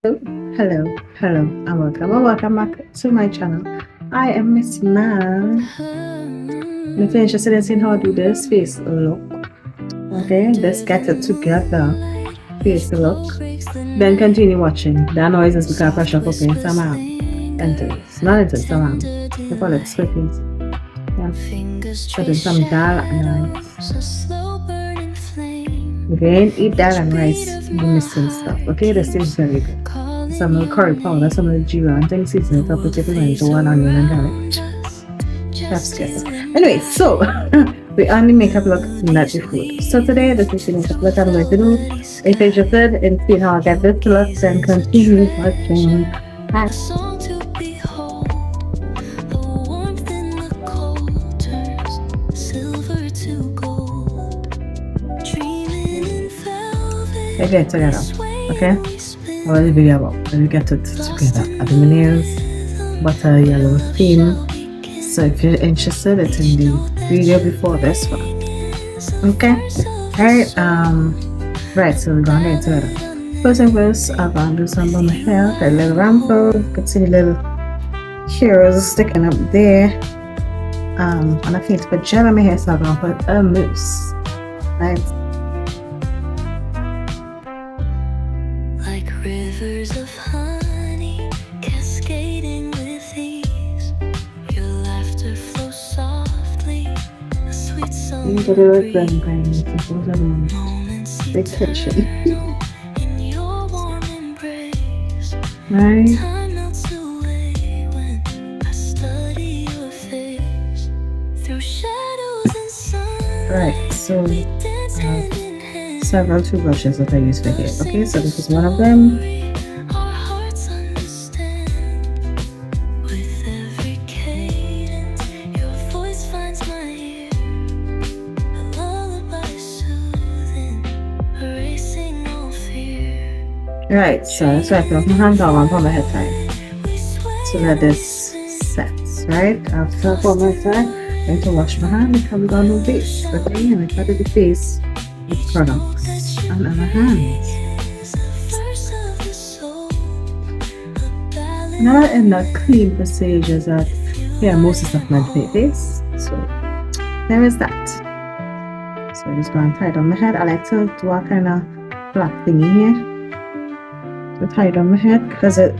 Hello, and welcome back to my channel. I am Miss Man. If you're interested in seeing how I do this face look, okay, let's get it together. Face look. Then continue watching. That noise is because pressure cooking some enters. Not enters, some they call it splitting. Yeah. Putting some dal and rice. Again, eat dal and rice, you're missing stuff. Okay, this is very good. Some little curry powder, some little jeera, and things season it up with chicken and one onion and garlic. That's good. Anyway, so we only make up look nutty food. So today, this is the makeup look I'm going to do. If you're interested in seeing how I get this look, then continue watching. Bye. Okay, together. Okay? What is the video about? Let me get it together. I do my nails, butter yellow theme. So if you're interested, it's in the video before this one. Okay? Alright, right, so we're gonna get together. First thing first, I'm gonna do some on my hair. Got a little rumple. You can see the little hairs sticking up there. And I feel to put gel on my hair, so I'm gonna put a mousse. Right? Rivers of honey cascading with ease. Your laughter flows softly, a sweet song. You got a little big kitchen. In your warm embrace. Right? Time melts away when I study your face. Through shadows and sun. Right, so several toothbrushes that I use for hair. Okay, so this is one of them. Our hearts understand. With every cadence, your voice finds my ear. A lullaby soothing, erasing all fear. Right, so that's why I put my hand on one for my head tie. So that this sets, right? After I put my tie, I'm going to wash my hand because we're going to do face. Okay, and I cut the face with products on our hands. Now in the clean procedures that most of stuff meant for your face. So there is that. So I'm just going to tie it on my head. I like to do a kind of flat thingy here. To tie it on my head because it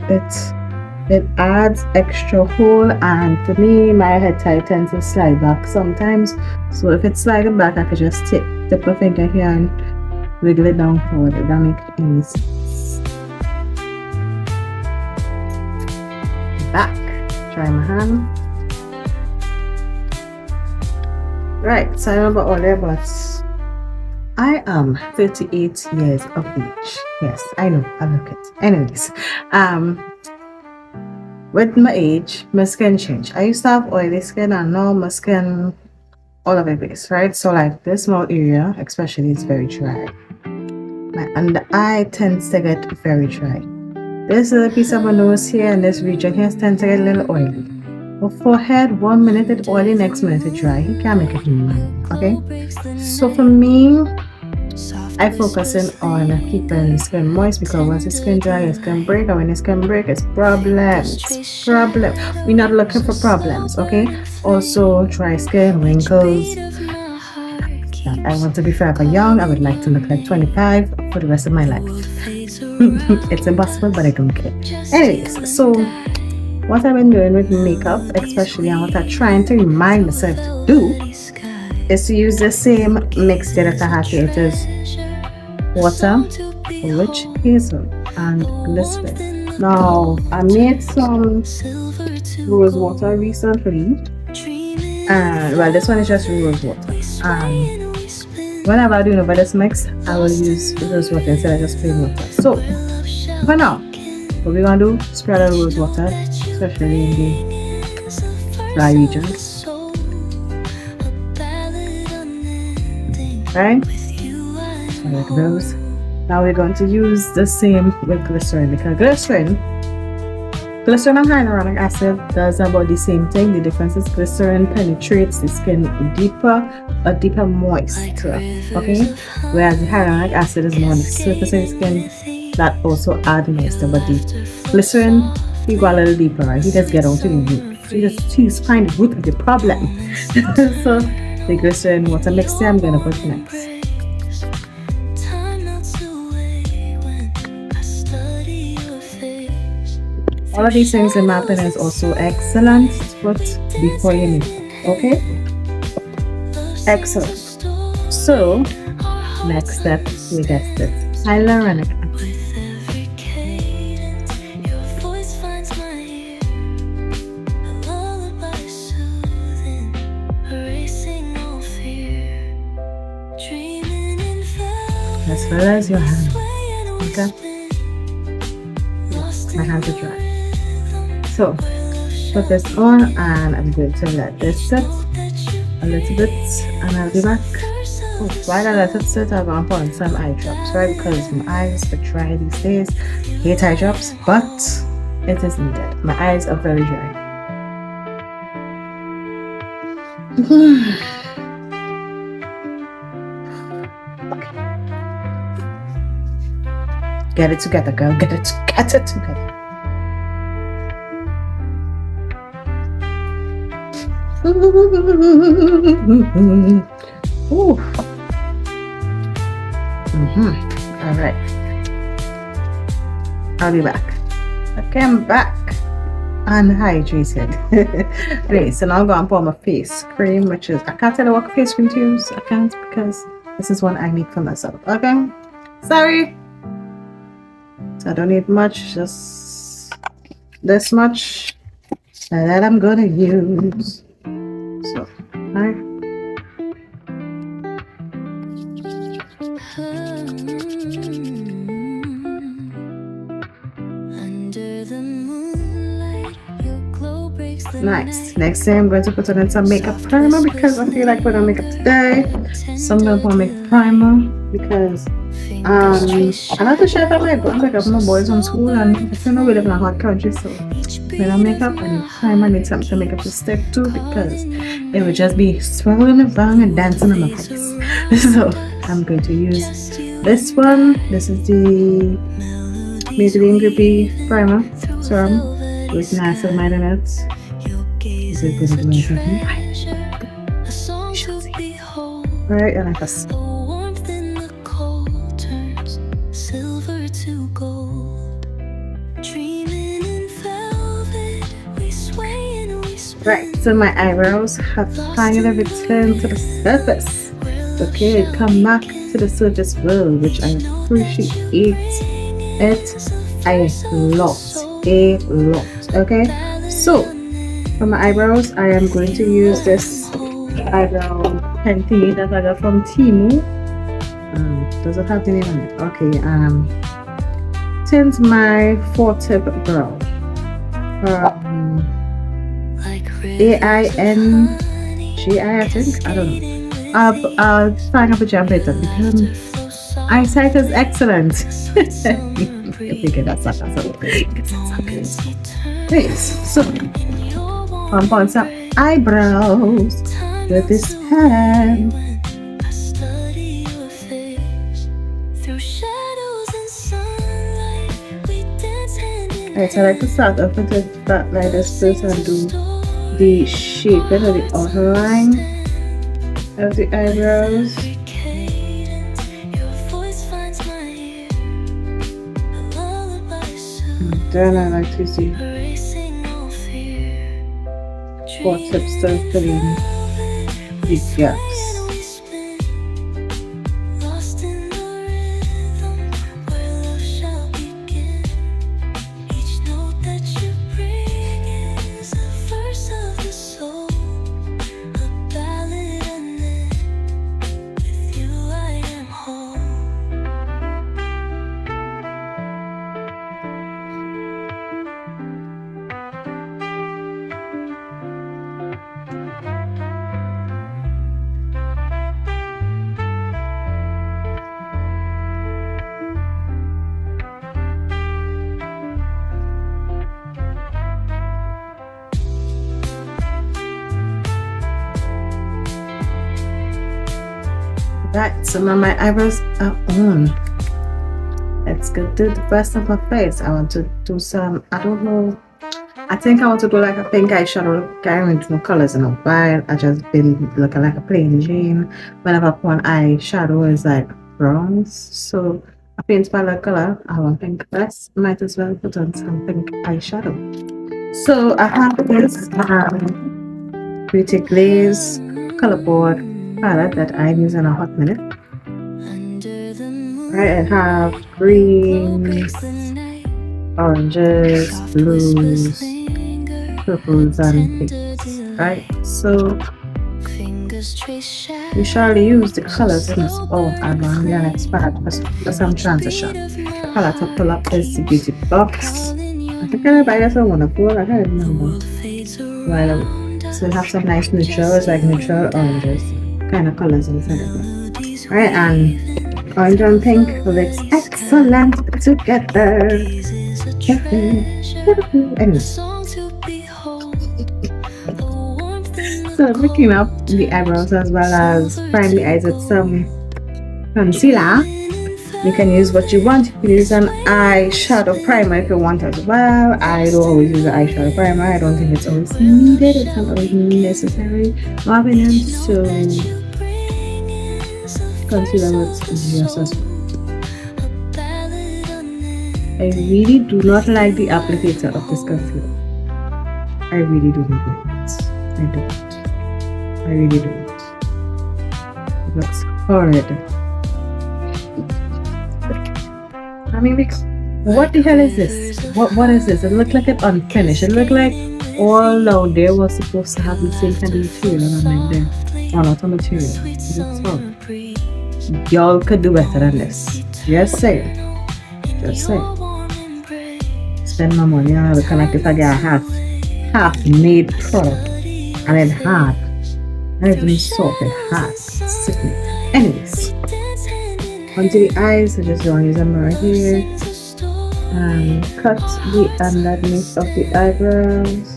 adds extra hold, and for me my head tie tends to slide back sometimes. So if it's sliding back, I could just tip my finger here and wiggle it down forward. That makes it easy. Back. Try my hand. Right, so I remember all there, but I am 38 years of age. Yes, I know, I look it. Anyways, with my age, my skin changed. I used to have oily skin, and now my skin all over the place, right? So like this mouth area, especially, is very dry. My under eye tends to get very dry. This little piece of my nose here and this region here tends to get a little oily. My forehead, 1 minute it's oily, next minute it's dry. You can't make it human, okay? So for me, I focusing on keeping the skin moist, because once the skin dry, your skin break, and when the skin break, it's problems. We're not looking for problems, okay? Also, dry skin, wrinkles. I want to be forever young. I would like to look like 25 for the rest of my life. It's impossible, but I don't care. Anyways, so what I've been doing with makeup, especially, and what I'm trying to remind myself to do, is to use the same mixture that I have here. It is water, witch hazel, and glycerin. Now, I made some rose water recently, and well, this one is just rose water. And whenever I do over this mix, I will use rose water instead of just plain water. So, for now, what we're gonna do, spread the rose water, especially in the dry regions. Right? So like those. Now we're going to use the same with glycerin, because glycerin and hyaluronic acid does about the same thing. The difference is glycerin penetrates the skin a deeper moisture, okay? Whereas the hyaluronic acid is more on the surface of the skin, that also add moisture. But the glycerin, he go a little deeper, right? He just get out to the root. So you just find the root of the problem. So the glycerin water mixture I'm gonna put next. All of these things in my opinion is also excellent to put before you make it. Okay? Excellent. So next step we get this hyaluronic acid. As well as your hand. Okay? My hands are dry. So put this on and I'm going to let this sit a little bit and I'll be back. Oh, while I let it sit, I'm going to put on some eye drops, right? Because my eyes are dry these days. I hate eye drops, but it is needed. My eyes are very dry. Get it together, girl. Get it together. Ooh. All right. I'll be back. Okay, I'm back. Unhydrated. Okay, so now I'm going to put my face cream, which is, I can't tell you what face cream to use. I can't because this is one I make for myself. Okay? Sorry. So I don't need much, just this much. And that I'm gonna use. So, alright. Nice. Next thing I'm going to put on some makeup primer because I feel like putting on makeup today. So I'm gonna put on makeup primer because I'm not sure if I might go and pick up my boys from school, and I don't know we live in a hot country, so when I make up, I need primer, I need something to make up to stick to because it would just be swirling around and dancing on my face. So I'm going to use this one. This is the Maybelline Grippy Primer Serum with niacinamide in it. This is going to be right, and I just right, so my eyebrows have finally returned to the surface. Okay, come back to the surface well, which I appreciate it a lot. Okay, so for my eyebrows, I am going to use this eyebrow painting that I got from Temu. Does it have the name on it? Okay, tint my 4-tip brow. AINGI, I think. I don't know. I'll find up a jump later because eyesight is excellent. I figured that's not Thanks. So, pump on some eyebrows with this pen. Alright, so I like to start off with the back like this first and do the shaping of the outline of the eyebrows. And then I like to see 4 tips to fill in the gaps. Right, so now my eyebrows are on. let's go to the rest of my face. I want to do some, I don't know, I think I want to do like a pink eyeshadow. I haven't do no colors in a while. I just been looking like a plain Jane. Whenever I put on eyeshadow is like browns. So I paint palette color. I want pink dress. Might as well put on some pink eyeshadow. So I have this Beauty Glaze Colorboard palette that I use in a hot minute. Right, I have greens, oranges, blues, purples, and pinks. Right, so we usually use the colors in this. Oh, I'm on the next part for some transition. The color to pull up is the Beauty Box. I think I buy this one wonderful. I can't remember. Well, so we have some nice neutrals, like neutral oranges, kind of colors inside of it. Right, and orange and pink looks excellent together. Anyway. So looking up the eyebrows as well as prime the eyes with some concealer. You can use what you want. You can use an eyeshadow primer if you want as well. I don't always use an eyeshadow primer. I don't think it's always needed. It's not always necessary. My opinion. So concealer looks just as well. I really do not like the applicator of this concealer. I really do not like it. I don't. I really don't. It looks horrid. I mean, what the hell is this? What is this? It looked like it's unfinished. It looked like all out there was supposed to have the same kind of material, and I'm like, there, or not a material. It looks horrid. Y'all could do better than this. Just say it. Just say it. Spend my money on looking like if I get a half-made product, and it hard. Not even soft, it hard. Sickening. Anyways, onto the eyes, I just want to use a mirror here and cut the underneath of the eyebrows.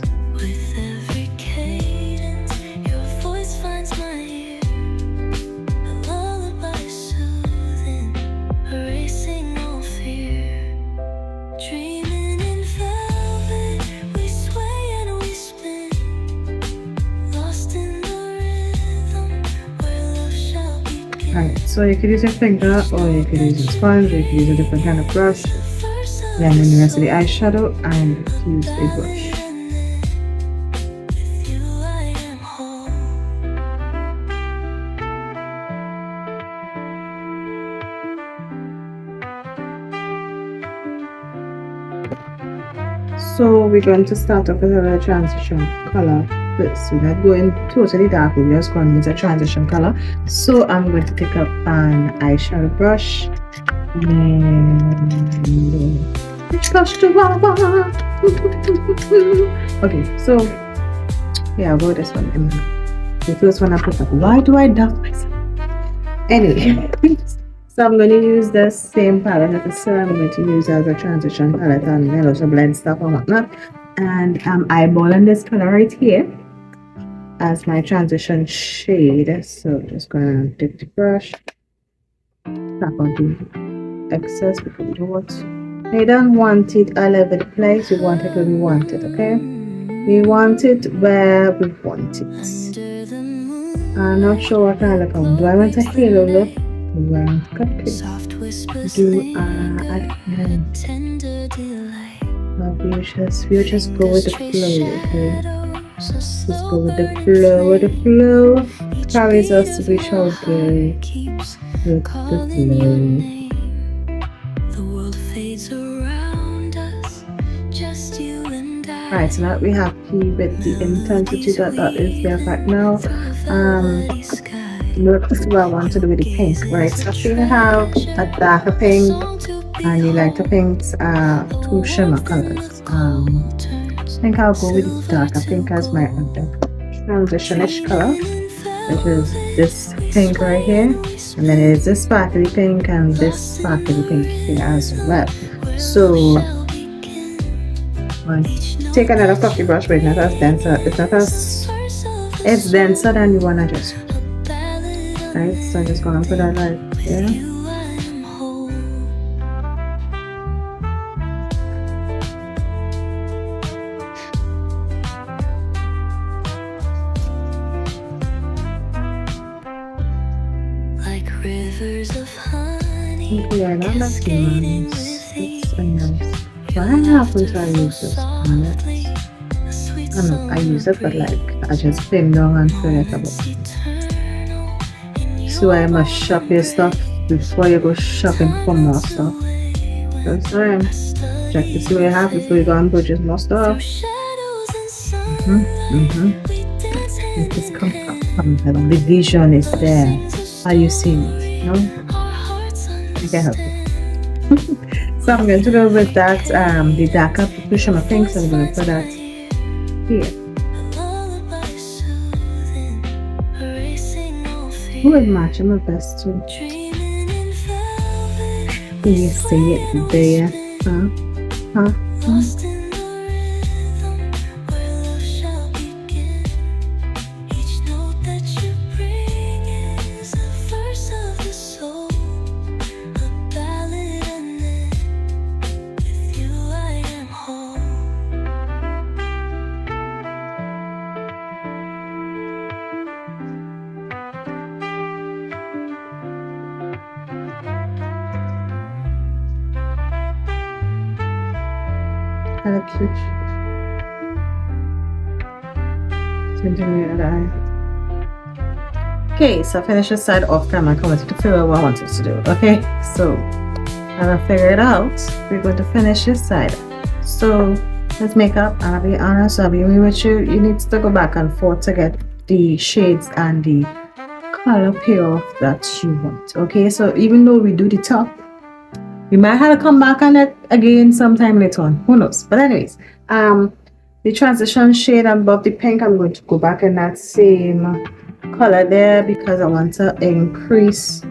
Alright, so you could use your finger or you could use a sponge or you could use a different kind of brush. Then when the rest of the eyeshadow and use a brush. So we're going to start off with a transition color. So we're not going totally dark, we're just going with a transition color. So I'm going to pick up an eyeshadow brush and which brush do I want? Okay, so yeah, I'll go with this one. The first one I put up. Why do I doubt myself? Anyway, so I'm going to use the same palette that I'm going to use as a transition palette and also blend stuff and whatnot. And I'm eyeballing this color right here as my transition shade. So just gonna dip the brush, tap on the excess because you know what? You don't want it all over the place. You want it where we want it, okay? We want it where we want it. I'm not sure what I look on. Do I want a halo look? Do I want cupcake? Do we'll just go with the flow, okay? Let's go with the flow. The flow carries us, we shall go with the flow. Right, so now we happy with the intensity that is there right now. Look, this is what I want to do with the pink, right? So if you have a darker pink and you like the pinks, two shimmer colors. I think I'll go with the darker pink as my transition-ish color, which is this pink right here, and then it's this sparkly pink and this sparkly pink here as well. So take another fluffy brush, but not as denser. It's denser than the one I just. Right, so I'm just gonna put that right here. rivers of honey. Yeah, that looks Cascading nice. with It's ease. a nice. Why haven't I used this on it? Softly, a sweet I know I summer use it, but breeze. like I just pin down and forget about Moments it. eternal in So I your must shop your stuff before you go shopping for more stuff. That's right. Check to see what you have before you go and purchase more stuff. shadows and Mm-hmm. Mm-hmm. sunlight, we dance hand It is in comfortable. The vision is there. Are you seeing it? No? our hearts I can help you. understand. So I'm going to go with that, the darker push my pinks. I'm going to put that here. Lullaby soothing, erasing all Who would fear. match my best too? Dreaming in velvet, Can you see it there? Huh? Huh? Huh? lost in the rhythm where love shall begin. Each note that you bring is a verse of the soul, a ballad unending. With you I am whole. Kind of cute. Continue that eye. Okay, so I finished this side off camera. I wanted to figure out what I wanted to do. Okay, so I'm gonna figure it out. We're going to finish this side. So let's make up. I'll be honest, I'll be real with you. You need to go back and forth to get the shades and the color payoff that you want. Okay, so even though we do the top, we might have to come back on it again sometime later on. Who knows? But anyways, the transition shade above the pink, I'm going to go back in that same color there because I want to increase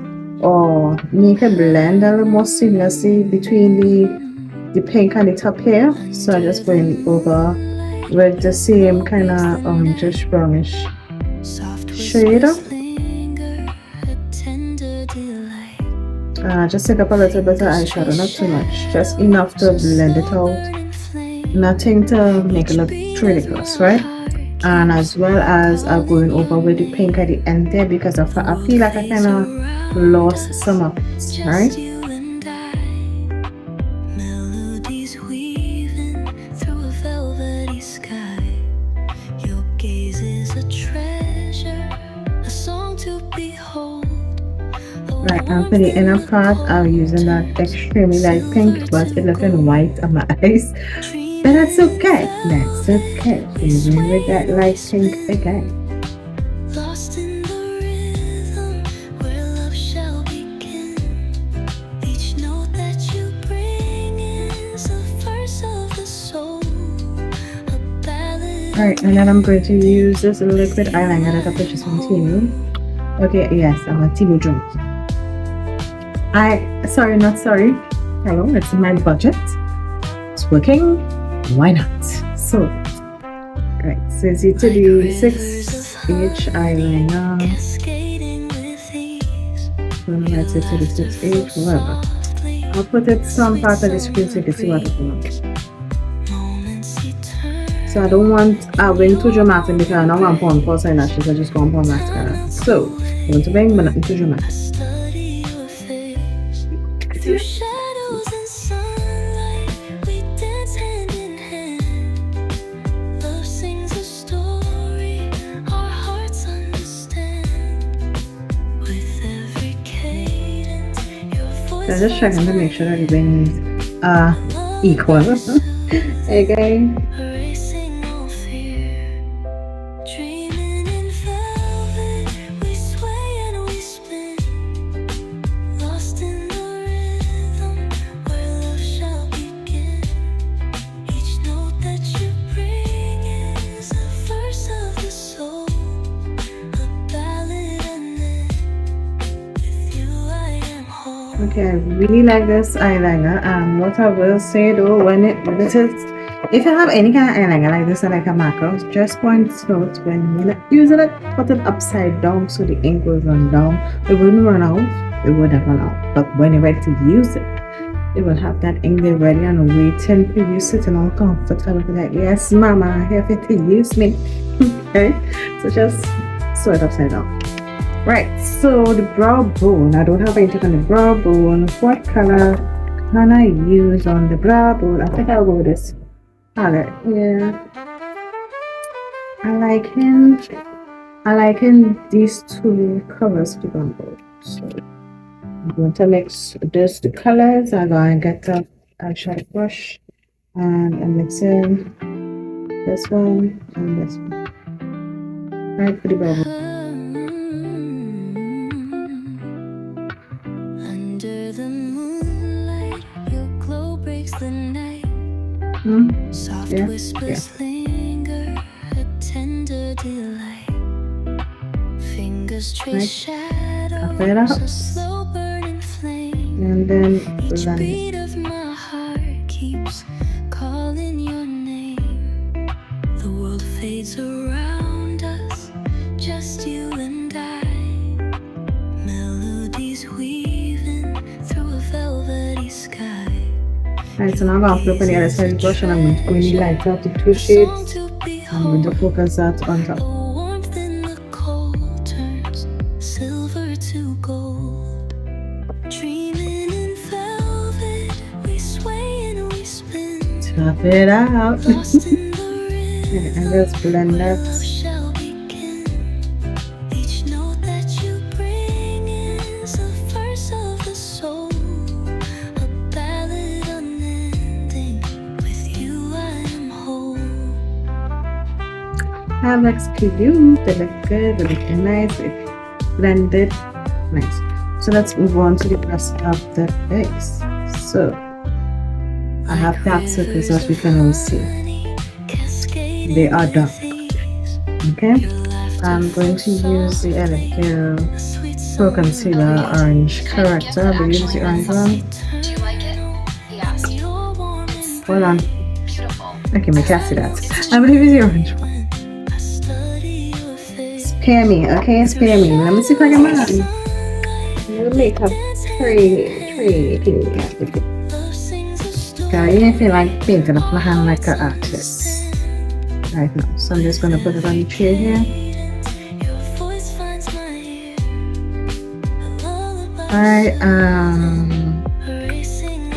or make a blend a little more seamlessly between the pink and the top here. So I'm just going over with the same kind of orangish brownish Soft shade. whispers linger, a tender delight. Just take up a little bit of eyeshadow, not too much, just enough to blend it out. Nothing to make it look too ridiculous, right? And as well as I'm going over with the pink at the end there because I feel like I kind of lost some of it, right? You and I, melodies weaving through a velvety sky. Your gaze is a treasure, a song to behold. Right, and for the inner part, I'm using that extremely light pink, but it's looking white on my eyes. But that's okay. That's okay. Even with that light pink again. Lost in the rhythm where love shall begin. Each note that you bring is a verse of the soul, a ballad. Alright, and then I'm going to use this liquid eyeliner that I purchased from Temu. Okay, yes, I'm a Temu Jones. Sorry, not sorry. Hello, it's in my budget. It's working. Why not? So, right, so it's to the 6H eyeliner. Cascading with ease. I'm going to the 6H, whatever. I'll put it some part of the screen so you can see what I'm doing. Moments eternal. So I don't want wing too dramatic because I don't want to put on eyelashes, I just go on mascara. So, I'm going to wing, but nothing too dramatic. Study your face through shadows and sunlight. We dance hand in hand. Love sings a story our hearts understand. With every cadence, your voice. So I'm just checking to make sure that the wings are equal. Okay. Erasing all fear. Dreaming in velvet, we sway and we spin. Lost in the rhythm where love shall begin. Each note that you bring is a verse of the soul, a ballad unending. With you I am whole. Okay, I really like this eyeliner. What I will say though, if you have any kind of eyeliner like this, like a marker, just point note when you're not using it, put it upside down so the ink will run down. It wouldn't run out, it would have run out. But when you're ready to use it, it will have that ink there ready and waiting for you, sitting all comfortable for that. Yes, mama, I'm here for you to use me. Okay, so just sew it upside down. Right, so the brow bone, I don't have anything on the brow bone. What color can I use on the brow bone? I think I'll go with this color. Yeah, I like him these two colors to brow bone. So I'm going to mix those two colors. I'm going to get a eyeshadow brush and I'm mixing this one and this one. Right for the brow bone. Under the moonlight, your glow breaks the night. Soft Yeah, whispers linger, a tender delight. Fingers trace shadows, it out. a slow burning flame. And then Each blend it. beat of my heart keeps calling your name. The world fades around us, just you and I. Melodies weaving through a velvety sky. Alright, so now I'm going to flip on the other side of the brush and I'm going to really light up the two shades. Song to I'm going to behold. focus that on The top. warmth in the cold turns silver to gold. Dreaming in velvet, we sway and we spin. Tap it out. Lost in the And rhythm, just blend love that. shall begin. Each note that you bring is a verse of the soul, a ballad unending. With you I am whole. That looks cute. They look good. They look nice. It blended. Nice. So let's move on to the rest of the face. So I have dark circles as we can all see. They are dark. Okay. I'm going to use the Elixir Pro Concealer Orange Corrector. I believe it's the orange one. Do you like it? He asked. Hold on. Beautiful. Okay, I can't see that. I believe it's the orange one. Spare me, okay? Spare me. Let me see if I can manage. Your makeup pretty. I didn't feel like painting up my hand like an artist right now. So I'm just going to put it on the tray here. Alright,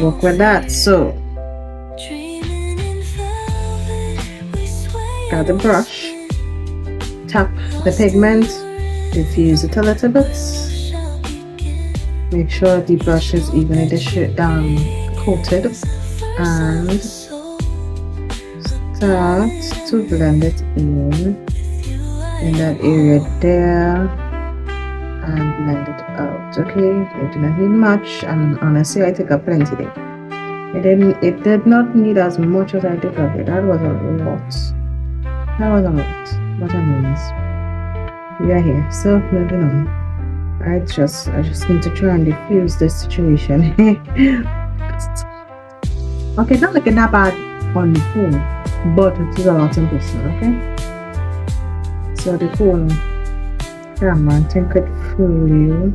work with that. So, got the brush, tap the pigment, diffuse it a little bit, make sure the brush is evenly coated, and start to blend it in that area there, and blend it out. Okay, it didn't need much, and honestly I took up plenty there. It did not need as much as I took of it. That was a lot. But anyways, we are here, so moving on. I just need to try and diffuse this situation. Okay, it's not looking that bad on the phone, but it is a lot in person. Okay, so the phone camera, I think, could fool you.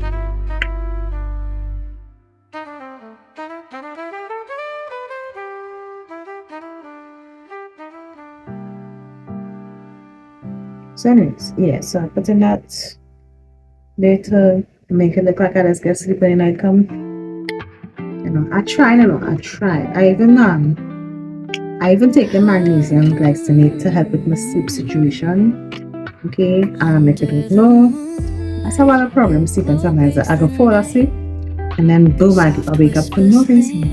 So anyways, yeah, so I put in that there to make it look like I just get sleep when the night come. I try. I even take the magnesium glycinate to help with my sleep situation. Okay, if you don't know, that's a lot of problems sleeping. Sometimes I go fall asleep and then boom, I wake up for no reason.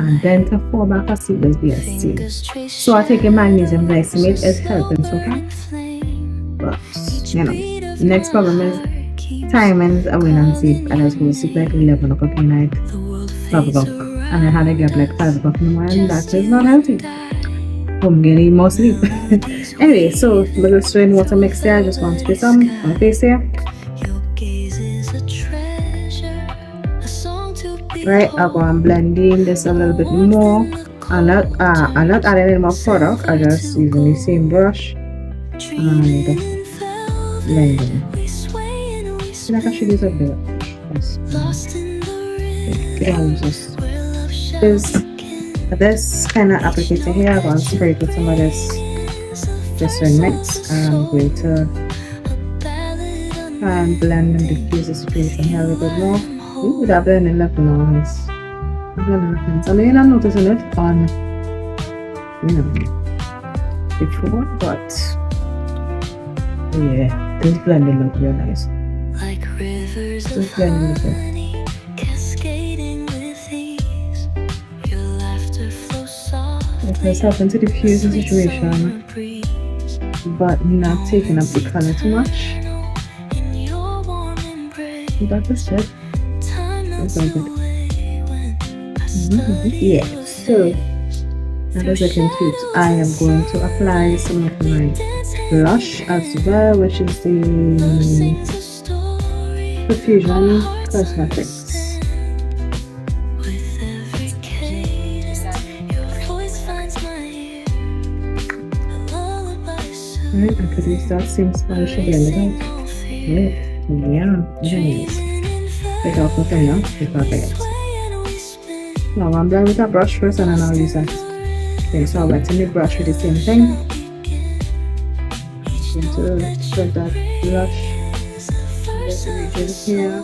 And then to fall back asleep is be a sin. So I take a magnesium glycinate as helping, okay? But next problem is timings. I went and sleep and I was going to sleep like 11 o'clock at night, 12 o'clock, and I had to get up like 5 o'clock in the morning. That is not healthy. I'm getting more sleep. Anyway, so little strain water mix there. I just want to put some on my face here. Right, I'll go and blending this a little bit more. I'm not adding any more product. I just using the same brush and blending. I feel like I should use a bit. This kind of applicator here, I'm going to spray it with some of this one mix. I'm going to and blend and diffuse the situation here a little bit more. Ooh, that blending look nice. That blending look nice. I mean, I'm noticing it on, you know, before, but yeah, this blending look real nice. Like rivers of This blending look good. honey, cascading with ease. Your laughter flows softly. It was helping to diffuse the Sweet situation, summer breeze. but not taking up the color too much. In your warm embrace. That was good. Time melts That's all good. away when I study Yeah, your so now as I can see, I am going to apply some of my blush as well, which is the Profusion Cosmetics. With every cadence, your voice finds my ear. A lullaby Right, I could use that same sponge again. Yeah, it is. Take off the thing now, it's perfect. Now I'm done with that brush first and then I'll use that. Okay, so I'll wet in the brush with the same thing. Going to spread that blush. Just region here.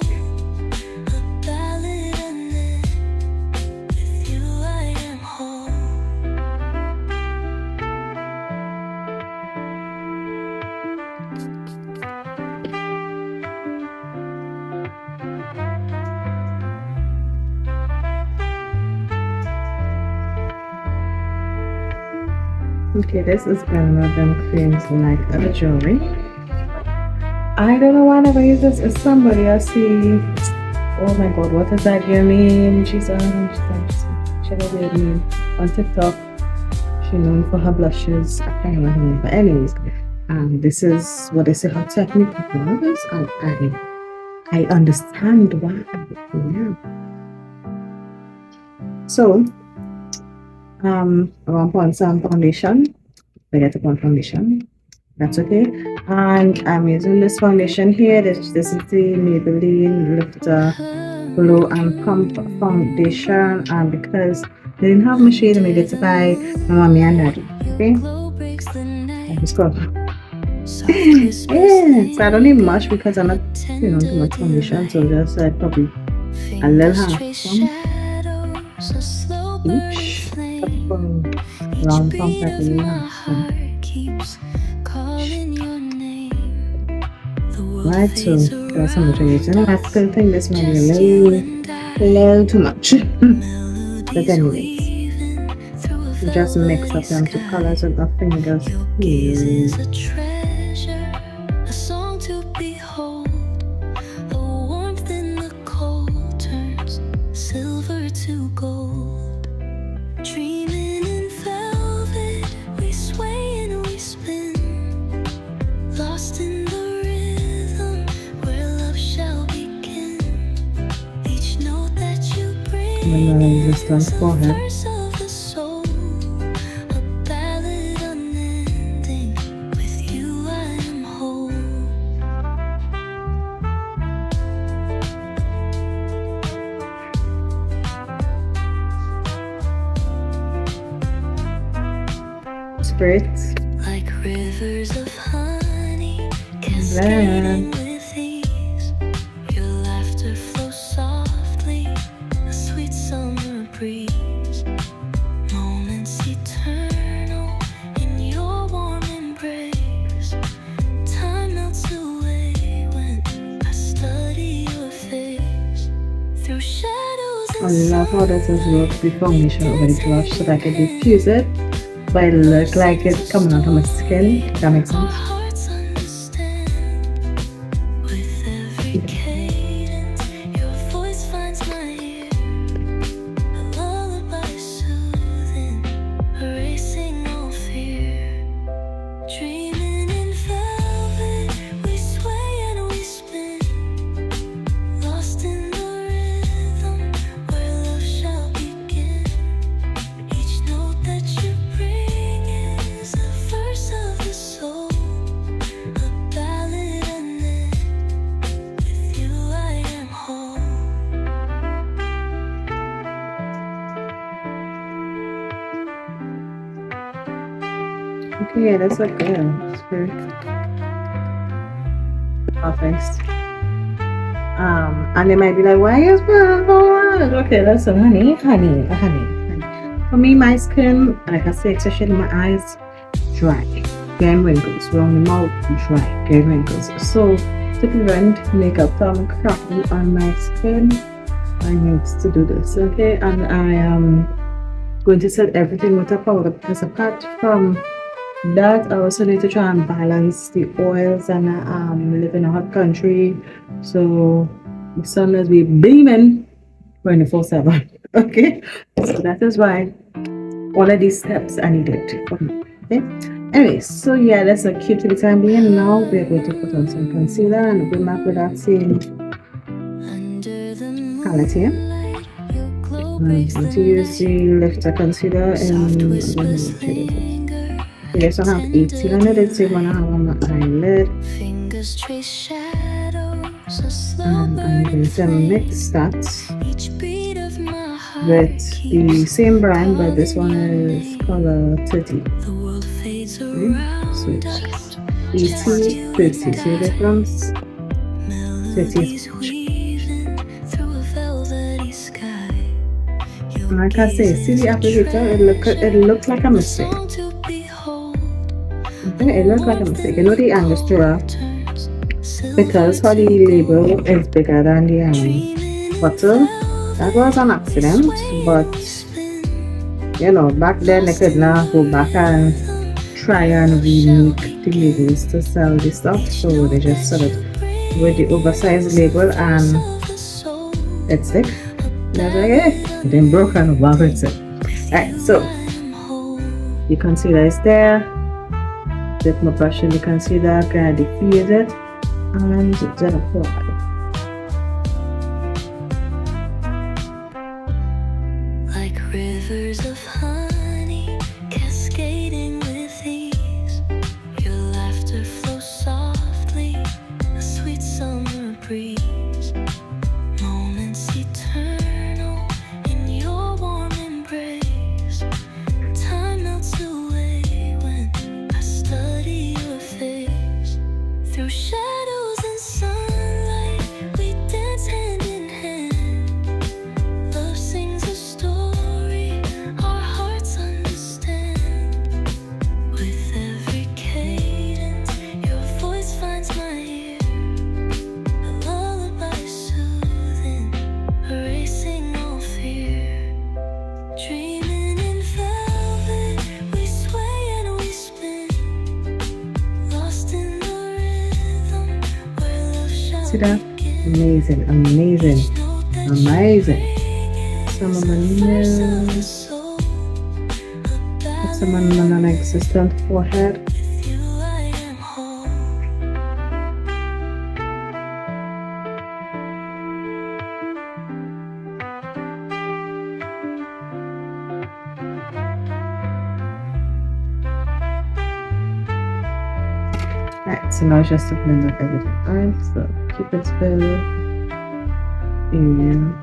Okay, this is one of them creams like other jewelry. I don't know why I never use this. It's somebody I see. Oh my god, what is that your name? She's a weird name on TikTok. She's known for her blushes. I can't remember her name. But anyways, this is what they say her technique was, and I understand why. Yeah. So I want to put on some foundation. Forget to put on foundation. That's okay. And I'm using this foundation here. This is the Maybelline Lifter Glow and Pump Foundation. And because they didn't have my shade, I made it to buy my mommy and daddy. Okay? I just got yeah. So I don't need much because I'm not, too much foundation. So just like probably a little half one each. Round pump like a little half one. Right, so that's how much I use. And I still think this might be a little too much. But anyways, you just mix up them two colors with my fingers. A song to behold, a warmth in the cold turns silver to gold. Dreaming in velvet, we sway and we spin, lost in the rhythm where love shall begin. Each note that you bring I'm gonna use this one is a forehead. verse of the soul, a ballad unending. With you I am whole. Spritz. Like rivers of honey, cascading with ease. Your laughter flows softly, a sweet summer breeze. Moments eternal in your warm embrace. Time melts away when I study your face. Through shadows I and love how this is worked the foundation over the blush so that I can diffuse it, but it look like it's coming out of my skin. If that makes our sense. hearts understand. With every cadence, your voice finds my ear. A lullaby soothing, erasing all fear. Dreaming in velvet, we sway and we spin, lost in the rhythm where love shall begin. Each note that you bring is a verse of the soul, a ballad unending. With you I am whole. Okay, yeah, that's like good. It's very office. And they might be like, why is brown for? Okay, listen, honey. For me, my skin, like I say, especially my eyes, dry, getting wrinkles, around the mouth, dry, getting wrinkles. So to prevent makeup from cracking on my skin, I need to do this, okay? And I am going to set everything with a powder because apart from that, I also need to try and balance the oils, and live in a hot country, so the sun will be beaming 24/7. Okay, so that is why all of these steps are needed for me. Okay. Anyway, so yeah, that's a cute for the time being. Now we're going to put on some concealer and bring back with that same Under the palette here. moonlight, your glow I'm breaks going the to use the lifter concealer soft and whispers linger. this one have 18 on it. It's the one I have on my eyelid. Fingers trace shadows, a slow And I'm going burning to mix that each beat of my heart with the keeps same brand, but this one is color 30. the world fades So around it's us. 80, 30. See the difference? 30 is Melodies weaving through a velvety sky. Your like I say, gaze see is the a applicator? It looks like a mistake. song to behold. Okay, it looks like a mistake. You know the Angostura, Turns because how the label is bigger than the bottle. That was an accident, but you know, back then they could not go back and try and remake the labels to sell the stuff, so they just sell it with the oversized label and it's thick. And I was like, eh, it ain't broken, what is it? Alright, so the concealer is there. Dip my brush in the concealer, kind of diffuse it, and then apply. like rivers of honey cascading with ease. Your laughter flows softly, a sweet summer breeze. Moments eternal in your warm embrace. Time melts away when I study your face. Through shadows and sunlight, we dance hand in hand. Love sings a story our hearts understand. With every cadence, your voice finds my ear. A lullaby soothing, erasing all fear. Dreaming in velvet, we sway and we spin. Lost in the rhythm where love shall See that? begin. Amazing, amazing, Know that amazing. Some of my nails, soul, put some on my non-existent forehead. with you I am whole. Right, so now it's just to blend up everything. Alright, so keep it still. And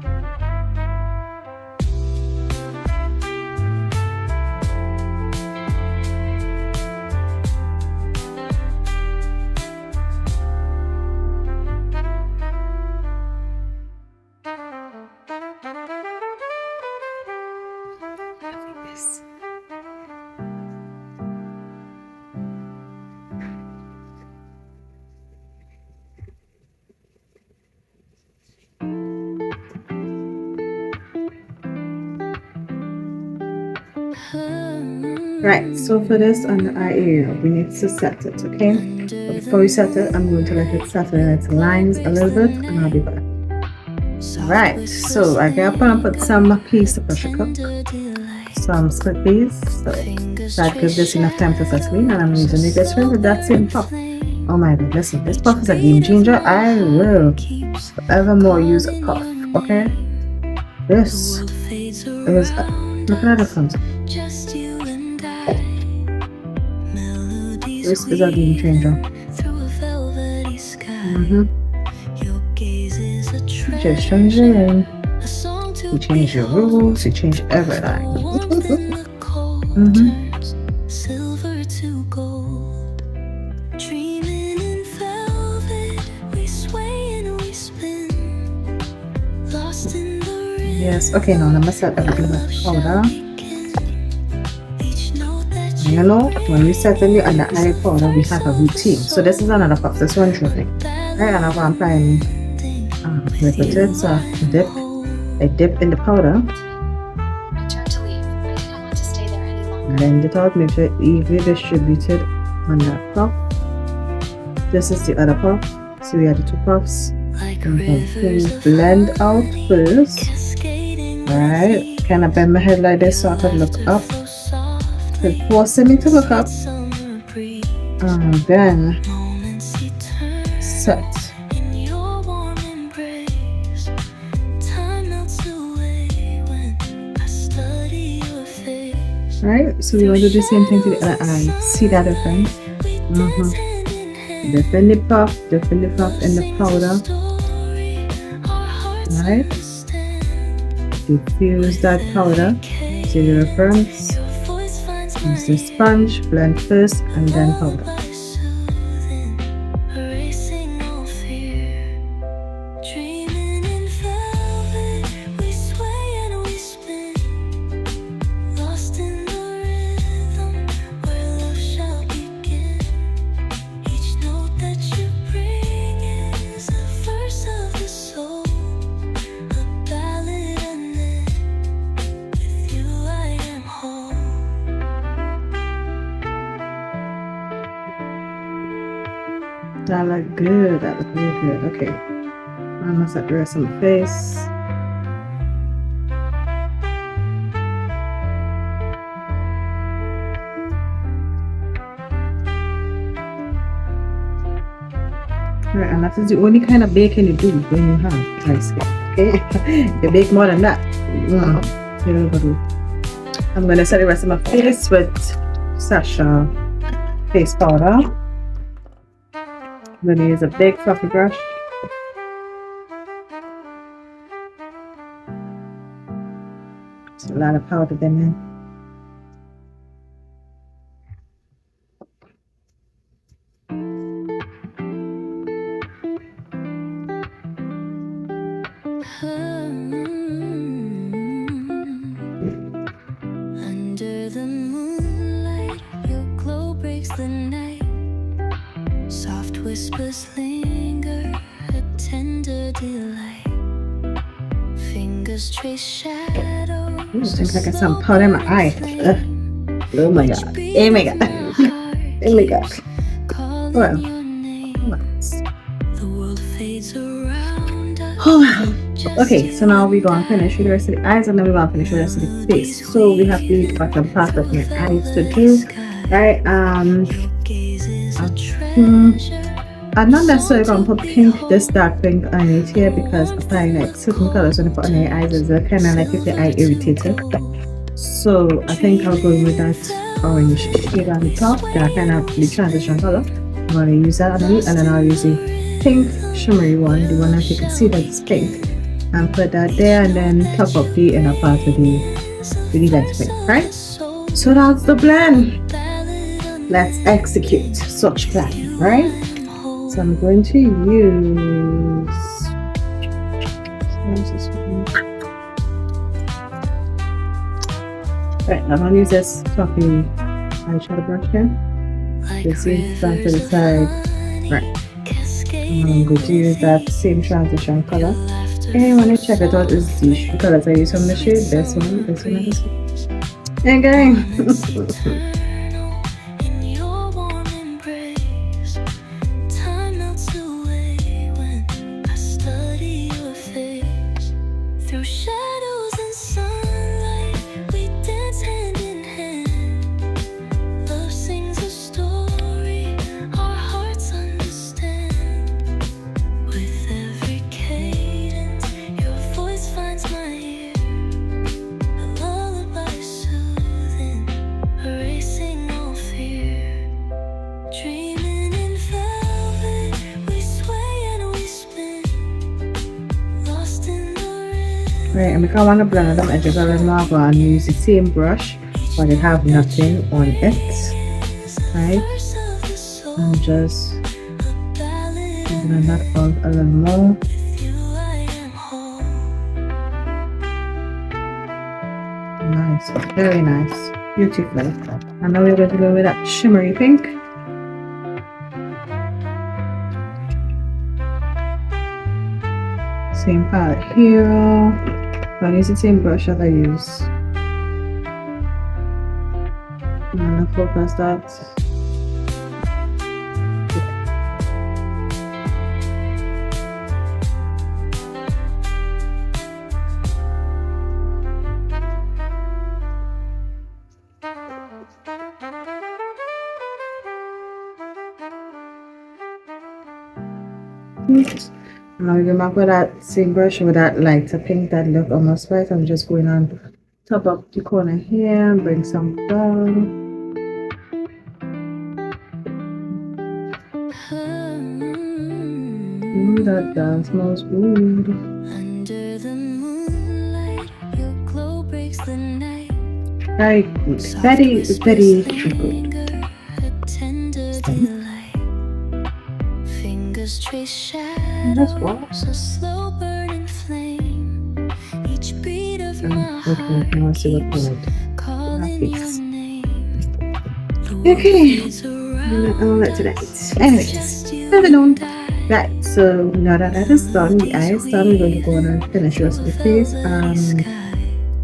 this. Right, so for this on the eye area, we need to set it, okay? But before we set it, I'm going to let it settle in its lines a little bit, and I'll be back. Right, so I got and put some peas to pressure cook, some split peas, so that gives this enough time to settle in, and I'm using the best friend with that same puff. Oh my god, listen, this puff is a game changer. I will forevermore use a puff, okay? This is, look at the front. Just you and I. Melodies This is a game changer. through a velvety sky. Your gaze is a Just treasure, changing. a song to You change your rules, you change everything. warmth in the cold Mhm. turns silver to gold. Dreaming in velvet, we Yes. Okay, now I'm gonna set everything with powder. Each note that You know, when we set the under eye powder, we have a routine. So this is another puff. This one shooting. Right, and I'm applying repeated. So I dip in the powder, I turned to leave. I didn't want to stay there any longer. blend it out, make sure evenly distributed on that puff. This is the other puff. So we have the two puffs. like And rivers of blend out first. cascading Right, kind of bend my head like this so I can look up. so soft It's forcing me to look up. summer breeze And then moments eternal set. in your warm embrace time melts away when I study your face Right, so we want to do the same thing to the other eye. See that difference? we dance hand in hand Dip in the puff in the powder. story our hearts Right. understand Diffuse that powder. See the reference? your voice finds my Use the sponge, blend first and then powder. by soothing, erasing all fear. Dreaming in velvet, we sway and we spin, lost in the rhythm where love shall begin. Each note that you bring is a verse of the soul, a ballad unending. With you I am whole. That look good. That look really good. Okay. I'm gonna set the rest on my face. Right, and that is the only kind of baking you do when you have dry skin. Okay, you bake more than that. You know what to do. I'm gonna set the rest of my face with Sasha face powder. I'm gonna use a big fluffy brush. It's a lot of powder then in. Under the moonlight, your glow breaks the night. Soft whispers linger, a tender delight. Fingers trace shadows. Ooh, seems like I got some powder in my eye. Ugh. Oh my god. Oh my god. Oh my god. Well. Your name. The world fades around us. Oh wow. Okay, so now we're gonna finish with the rest of the eyes and then we're gonna finish with the rest of the face. So we have the bottom part of my eyes to do. Right, Gaze is a hmm, treasure. I'm not necessarily gonna put pink, this dark pink on it here because applying like certain colors when you put on your eyes is kind of like if your eye irritated. So I think I'll go with that orange shade on the top, that kind of the transition color. I'm gonna use that on it and then I'll use the pink shimmery one, the one that you can see that's pink, and put that there and then top up the inner part of the light pink, right? So that's the blend. Let's execute such plan, right? So I'm going to use this one. Right, I'm gonna use this fluffy eyeshadow brush here. You see, back to the side. Right. And I'm going to use that same transition color. And when I check it out, is the colors I use from the shade. This one, and this one. Okay. In your warm embrace, time melts away when I study your face. Through shadows and sunlight, we dance hand in hand. Love sings a story our hearts understand. With every cadence, your voice finds my ear. A lullaby soothing, erasing all fear. Dreaming in velvet, we sway and we spin, lost in the rhythm. Right, and because I want to blend them edges, I'm now going to use the same brush, but it have nothing on it. Right, Verse of the soul, and just a ballad blend that out a little more. with you I am whole. So very nice, beautiful. And now we're going to go with that shimmery pink. Same palette here. I'll use the same brush that I use. I'm gonna focus that. Now we go back with that same brush with that lighter pink that look almost white. I'm just going on top of the corner here and bring some down. Ooh, that does smells good. Under the moonlight, your glow breaks the night. Very good. Very good. Finger, a tender delight. Fingers trace That's shadows, what. a slow burning flame. Each beat of my Okay, heart now let's see what keeps point. calling Happy. your name. The Okay. world fades around I'll let it us, Anyways, just you moving on. and I. Right, so now that that is done, the eye is done, we're going to go on and finish the rest of the face.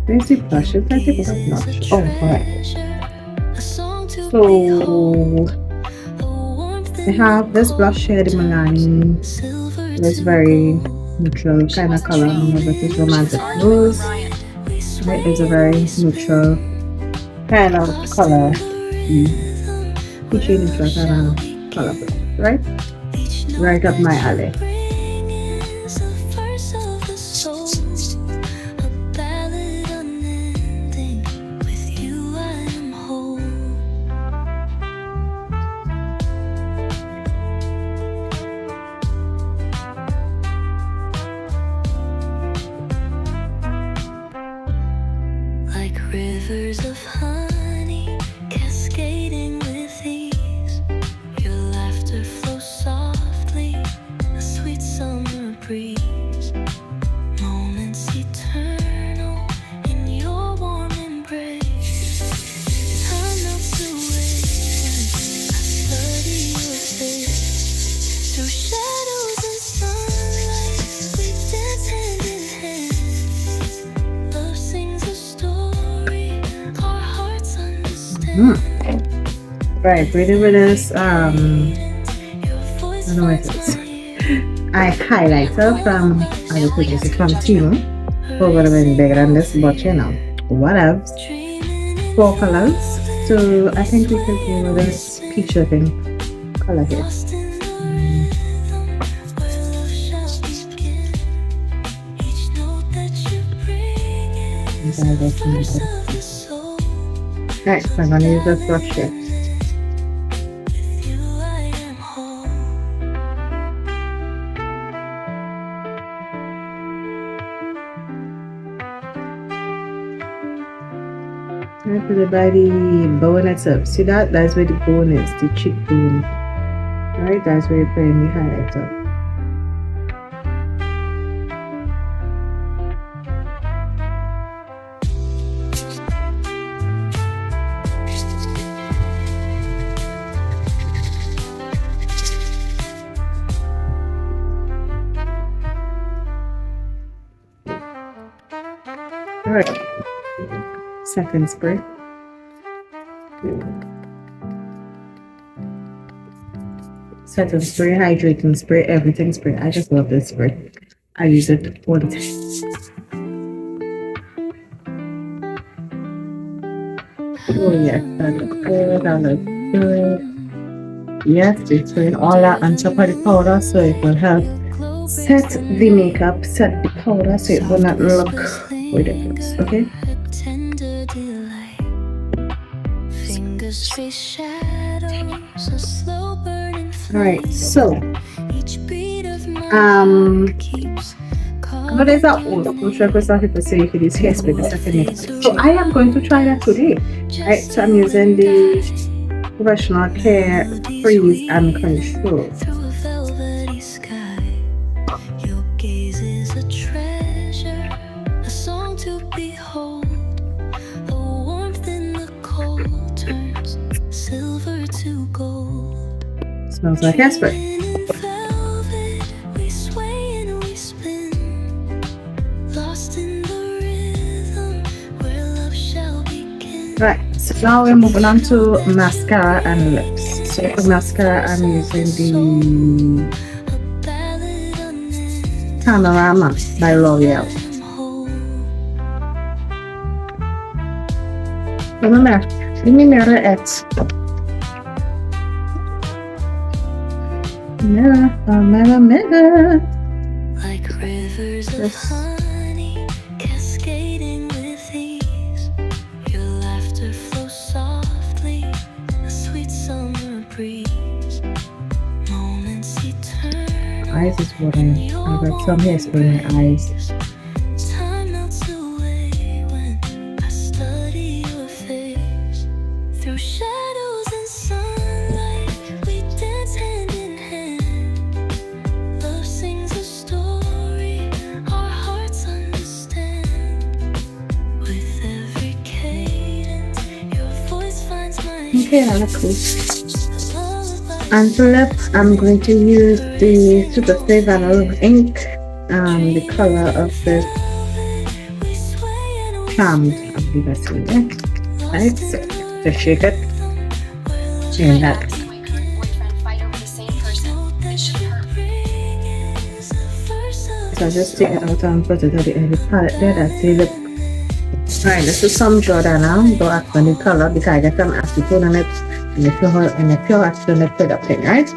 Where's the blush? It's like it's not blush. Oh, alright. So I have this blush here, the Milani. It's very neutral kind of color. I don't know if it's romantic rose. Right, it's a very neutral kind of color. Peachy neutral kind of color, right? Right up my alley. Like rivers of honey cascading with ease, your laughter flows softly, a sweet summer breeze. Moments eternal in your warm embrace. Time melts away when I study your face. Through shadows and sunlight, we dance hand in hand. Love sings a story our hearts understand. Right, breathing with this I don't know what it is. I highlighter from I will put this from Timo. Oh, would have been bigger than this, but you know, whatever. 4 colors. So I think we could do this peach looking color here. Right, so I'm gonna use this brush here. I put it by the bone itself. See that? That's where the bone is, the cheekbone. Right? That's where you're putting the highlighter. Alright. Second spray. Second spray, hydrating spray, everything spray. I just love this spray. I use it all the time. Oh yes, that looks good, that looks good. Yes, it's spraying all that on top of the powder so it will help set the makeup, set the powder so it will not look ridiculous, okay? Tender delight. Fingers trace shadows, a slow burning flame. Alright, so Each beat of my keeps what is that old? I'm sure because some people say you could use hairspray the second makeup. So I am going to try that today. Right, so I'm using the Professional Care Freeze and Control. through a velvety sky. Your gaze is a treasure, a song to behold, a to gold. Smells like hairspray. Dreaming in velvet, we sway and we spin, lost in the rhythm where love shall begin. Right, so now we're moving on to mascara and lips. So for mascara, I'm using the A ballad unending. Panorama by L'Oreal. Remember, give me mirror it. Mirror. Like rivers of Yes. honey cascading with ease. Your laughter flows softly, a sweet summer breeze. Moments eternal. Eyes is watering. I got some hairspray in my eyes. Time melts away when I study your face. Through shadows and sunlight, we dance hand in hand. Love sings a story our hearts understand. With every cadence, your voice finds my Okay, now look cool. lullaby. And for lip, I'm going to use the Superstay Vanilla ink, the color of this We sway and we Charmed, I believe I see it. Right, so just shake it. Should Yeah, my that. ex and my current boyfriend fight over the same person? It shouldn't hurt. So I just take it out and put it at the end of the palette there. That's the lip. Right, this is some Jordana. Don't ask for the color because I get some acetone on it. And if you're acetone, it put up thing, right?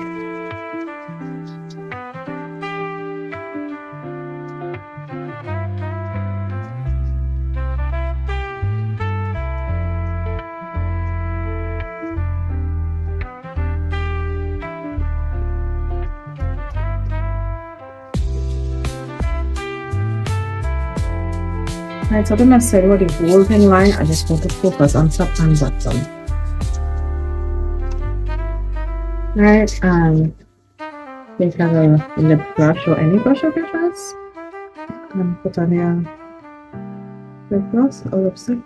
Right, so I don't necessarily want the whole thing line. I just want to focus on top and bottom. Right, take a lip brush or any brush of your choice and put on your lip gloss or lipstick.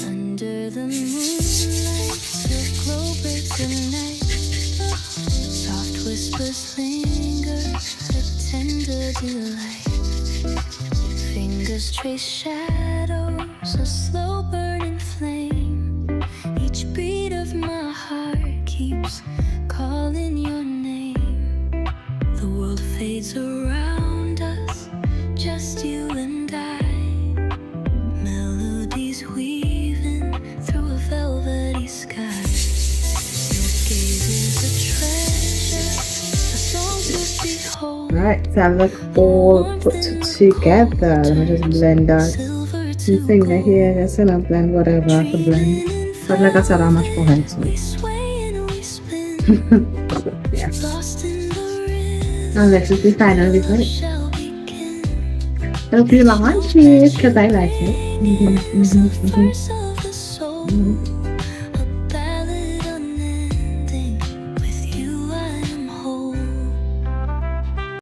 Under the moonlight, the glow breaks the night. Soft whispers linger, a tender delight. Fingers trace shadows, a slow burning flame. Each beat of my heart keeps calling your name. The world fades around us, just you and I. Melodies weaving through a velvety sky. Your gaze is a treasure, a song to behold. Right, so I look all put together. Let me just blend that. Silver Two to finger here, just gonna blend whatever I could blend. But like I said, how much for it? So we sway and we spin, yeah. lost in the rhythm. And this is the final result. Shall begin. It'll be long, please, because I like it. It's the verse of the soul.